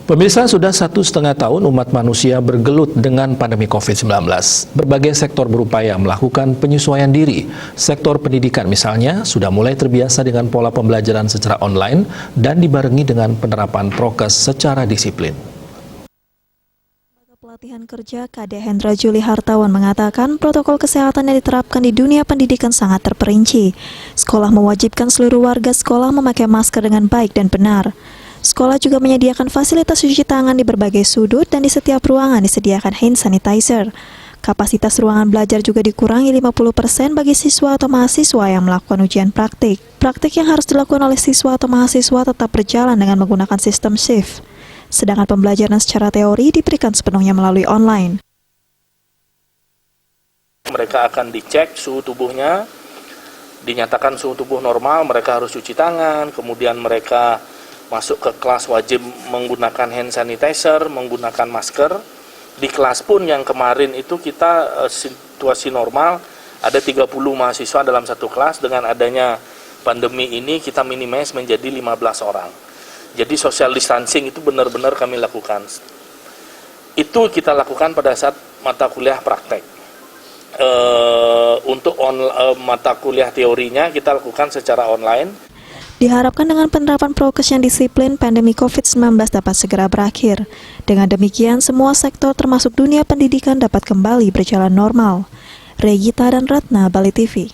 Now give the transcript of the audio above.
Pemirsa, sudah 1,5 tahun umat manusia bergelut dengan pandemi COVID-19. Berbagai sektor berupaya melakukan penyesuaian diri. Sektor pendidikan misalnya sudah mulai terbiasa dengan pola pembelajaran secara online dan dibarengi dengan penerapan prokes secara disiplin. Pelatihan kerja KD Hendra Juli Hartawan mengatakan protokol kesehatan yang diterapkan di dunia pendidikan sangat terperinci. Sekolah mewajibkan seluruh warga sekolah memakai masker dengan baik dan benar. Sekolah juga menyediakan fasilitas cuci tangan di berbagai sudut dan di setiap ruangan disediakan hand sanitizer. Kapasitas ruangan belajar juga dikurangi 50% bagi siswa atau mahasiswa yang melakukan ujian praktik. Praktik yang harus dilakukan oleh siswa atau mahasiswa tetap berjalan dengan menggunakan sistem shift. Sedangkan pembelajaran secara teori diberikan sepenuhnya melalui online. Mereka akan dicek suhu tubuhnya, dinyatakan suhu tubuh normal, mereka harus cuci tangan, kemudian mereka masuk ke kelas wajib menggunakan hand sanitizer, menggunakan masker. Di kelas pun yang kemarin itu kita situasi normal, ada 30 mahasiswa dalam satu kelas. Dengan adanya pandemi ini kita minimize menjadi 15 orang. Jadi social distancing itu benar-benar kami lakukan. Itu kita lakukan pada saat mata kuliah praktek. Untuk mata kuliah teorinya kita lakukan secara online. Diharapkan dengan penerapan prokes yang disiplin, pandemi COVID-19 dapat segera berakhir. Dengan demikian, semua sektor termasuk dunia pendidikan dapat kembali berjalan normal. Regita dan Ratna, Bali TV.